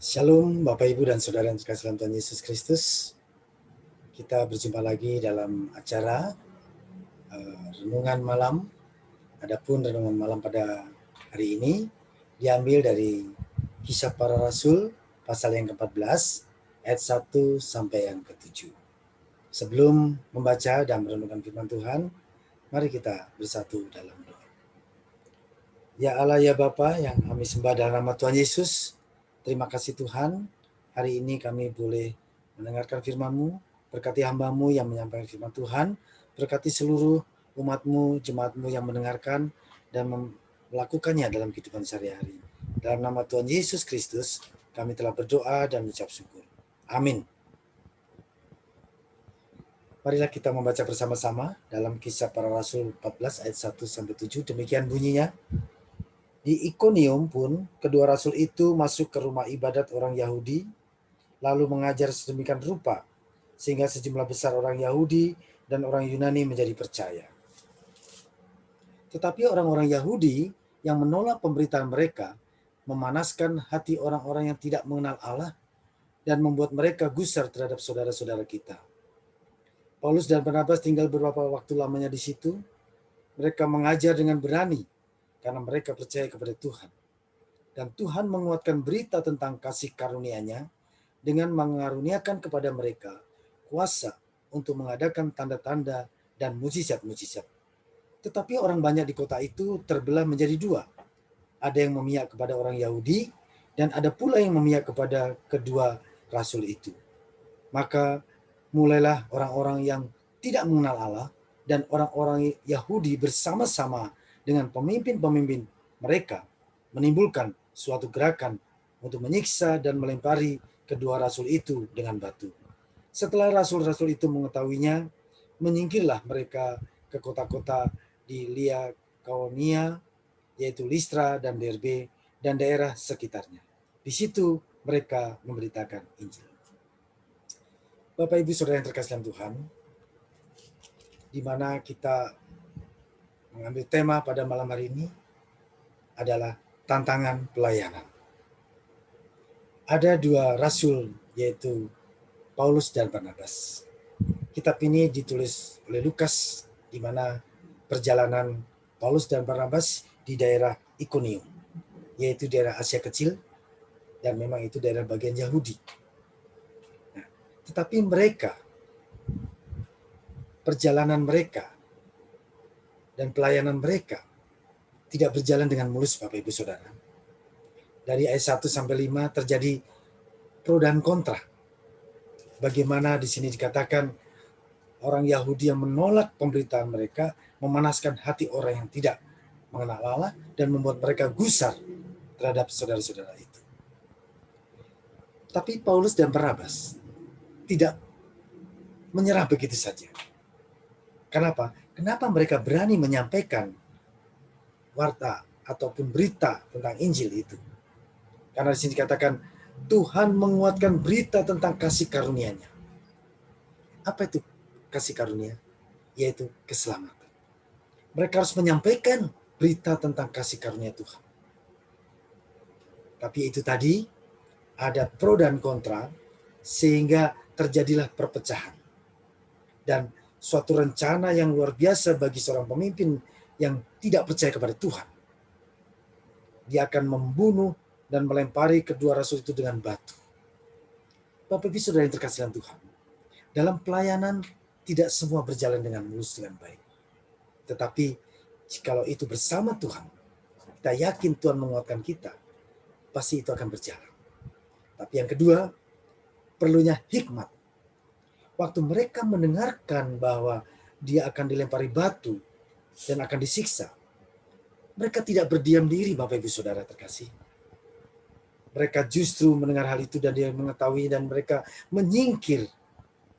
Shalom Bapak Ibu dan Saudara yang terkasih dalam Tuhan Yesus Kristus. Kita berjumpa lagi dalam acara Renungan Malam. Adapun Renungan Malam pada hari ini diambil dari Kisah Para Rasul pasal yang ke-14 ayat 1 sampai yang ke-7. Sebelum membaca dan merenungkan firman Tuhan, mari kita bersatu dalam doa. Ya Allah, ya Bapa yang kami sembah dalam nama Tuhan Yesus, terima kasih Tuhan, hari ini kami boleh mendengarkan firman-Mu. Berkati hamba-Mu yang menyampaikan firman Tuhan, berkati seluruh umat-Mu, jemaat-Mu yang mendengarkan dan melakukannya dalam kehidupan sehari-hari. Dalam nama Tuhan Yesus Kristus, kami telah berdoa dan mengucap syukur. Amin. Marilah kita membaca bersama-sama dalam Kisah Para Rasul 14 ayat 1 sampai 7. Demikian bunyinya. Di Ikonium pun kedua rasul itu masuk ke rumah ibadat orang Yahudi, lalu mengajar sedemikian rupa sehingga sejumlah besar orang Yahudi dan orang Yunani menjadi percaya. Tetapi orang-orang Yahudi yang menolak pemberitaan mereka memanaskan hati orang-orang yang tidak mengenal Allah dan membuat mereka gusar terhadap saudara-saudara kita. Paulus dan Barnabas tinggal beberapa waktu lamanya di situ. Mereka mengajar dengan berani karena mereka percaya kepada Tuhan. Dan Tuhan menguatkan berita tentang kasih karunia-Nya dengan mengaruniakan kepada mereka kuasa untuk mengadakan tanda-tanda dan mujizat-mujizat. Tetapi orang banyak di kota itu terbelah menjadi dua. Ada yang memihak kepada orang Yahudi dan ada pula yang memihak kepada kedua rasul itu. Maka mulailah orang-orang yang tidak mengenal Allah dan orang-orang Yahudi bersama-sama dengan pemimpin-pemimpin mereka menimbulkan suatu gerakan untuk menyiksa dan melempari kedua rasul itu dengan batu. Setelah rasul-rasul itu mengetahuinya, menyingkirlah mereka ke kota-kota di Likaonia, yaitu Listra dan Derbe dan daerah sekitarnya. Di situ mereka memberitakan Injil. Bapak Ibu Saudara yang terkasih dalam Tuhan, di mana kita mengambil tema pada malam hari ini adalah tantangan pelayanan. Ada dua rasul, yaitu Paulus dan Barnabas. Kitab ini ditulis oleh Lukas, di mana perjalanan Paulus dan Barnabas di daerah Ikonium, yaitu daerah Asia Kecil, dan memang itu daerah bagian Yahudi. Nah, tetapi perjalanan mereka dan pelayanan mereka tidak berjalan dengan mulus, Bapak Ibu Saudara. Dari ayat 1 sampai 5 terjadi pro dan kontra. Bagaimana di sini dikatakan orang Yahudi yang menolak pemberitaan mereka memanaskan hati orang yang tidak mengenal Allah dan membuat mereka gusar terhadap saudara-saudara itu. Tapi Paulus dan Barnabas tidak menyerah begitu saja. Kenapa? Kenapa mereka berani menyampaikan warta ataupun berita tentang Injil itu? Karena di sini dikatakan Tuhan menguatkan berita tentang kasih karunia-Nya. Apa itu kasih karunia? Yaitu keselamatan. Mereka harus menyampaikan berita tentang kasih karunia Tuhan. Tapi itu tadi ada pro dan kontra sehingga terjadilah perpecahan. Dan suatu rencana yang luar biasa bagi seorang pemimpin yang tidak percaya kepada Tuhan. Dia akan membunuh dan melempari kedua rasul itu dengan batu. Bapak Ibu Saudara yang terkasih dalam Tuhan, dalam pelayanan tidak semua berjalan dengan mulus dengan baik. Tetapi jikalau itu bersama Tuhan, kita yakin Tuhan menguatkan kita, pasti itu akan berjalan. Tapi yang kedua, perlunya hikmat. Waktu mereka mendengarkan bahwa dia akan dilempari batu dan akan disiksa, mereka tidak berdiam diri, Bapak Ibu Saudara terkasih. Mereka justru mendengar hal itu dan dia mengetahui dan mereka menyingkir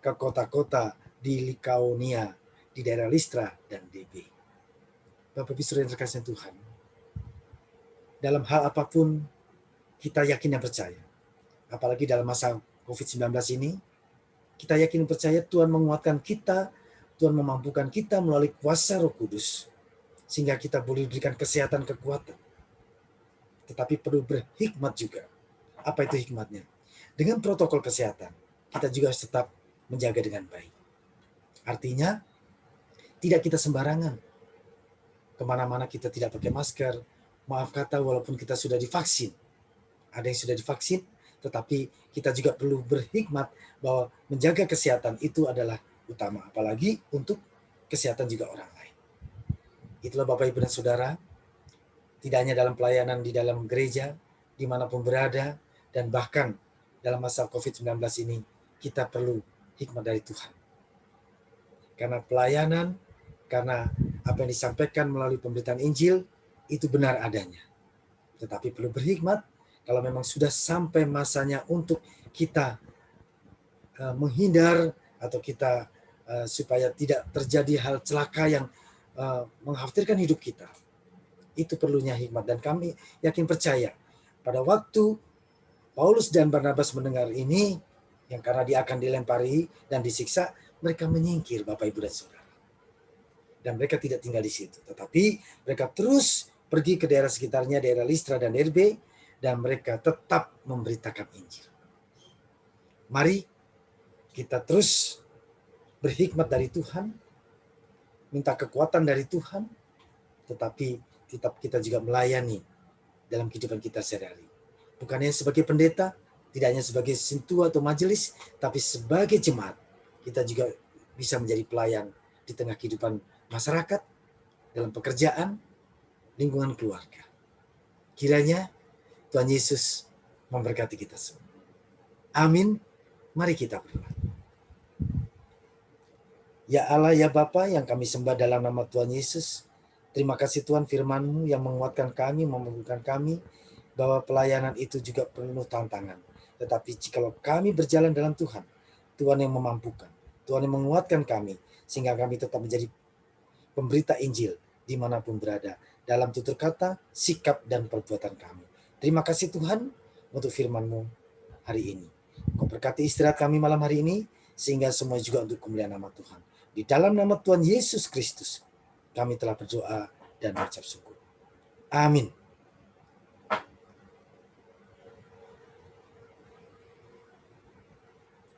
ke kota-kota di Likaonia, di daerah Listra dan Derbe. Bapak Ibu Saudara yang terkasih Tuhan, dalam hal apapun kita yakin dan percaya. Apalagi dalam masa COVID-19 ini, kita yakin dan percaya Tuhan menguatkan kita, Tuhan memampukan kita melalui kuasa Roh Kudus, sehingga kita boleh diberikan kesehatan, kekuatan. Tetapi perlu berhikmat juga. Apa itu hikmatnya? Dengan protokol kesehatan, kita juga harus tetap menjaga dengan baik. Artinya, tidak kita sembarangan. Kemana-mana kita tidak pakai masker. Maaf kata, walaupun kita sudah divaksin. Ada yang sudah divaksin, tetapi kita juga perlu berhikmat bahwa menjaga kesehatan itu adalah utama. Apalagi untuk kesehatan juga orang lain. Itulah Bapak, Ibu, dan Saudara. Tidak hanya dalam pelayanan di dalam gereja, dimanapun berada, dan bahkan dalam masa COVID-19 ini, kita perlu hikmat dari Tuhan. Karena pelayanan, karena apa yang disampaikan melalui pemberitaan Injil, itu benar adanya. Tetapi perlu berhikmat, kalau memang sudah sampai masanya untuk kita menghindar, atau kita supaya tidak terjadi hal celaka yang mengkhawatirkan hidup kita. Itu perlunya hikmat, dan kami yakin percaya pada waktu Paulus dan Barnabas mendengar ini, yang karena dia akan dilempari dan disiksa, mereka menyingkir, Bapak, Ibu, dan Saudara. Dan mereka tidak tinggal di situ, tetapi mereka terus pergi ke daerah sekitarnya, daerah Listra dan Derbe, dan mereka tetap memberitakan Injil. Mari kita terus berhikmat dari Tuhan, minta kekuatan dari Tuhan, tetapi tetap kita juga melayani dalam kehidupan kita sehari-hari. Bukan hanya sebagai pendeta, tidak hanya sebagai sintua atau majelis, tapi sebagai jemaat. Kita juga bisa menjadi pelayan di tengah kehidupan masyarakat, dalam pekerjaan, lingkungan keluarga. Kiranya Tuhan Yesus memberkati kita semua. Amin. Mari kita berdoa. Ya Allah, ya Bapa yang kami sembah dalam nama Tuhan Yesus, terima kasih Tuhan, firman-Mu yang menguatkan kami, memampukan kami, bahwa pelayanan itu juga penuh tantangan. Tetapi jikalau kami berjalan dalam Tuhan, Tuhan yang memampukan, Tuhan yang menguatkan kami, sehingga kami tetap menjadi pemberita Injil dimanapun berada, dalam tutur kata, sikap, dan perbuatan kami. Terima kasih Tuhan untuk firman-Mu hari ini. Kau berkati istirahat kami malam hari ini, sehingga semua juga untuk kemuliaan nama Tuhan. Di dalam nama Tuhan Yesus Kristus, kami telah berdoa dan mengucap syukur. Amin.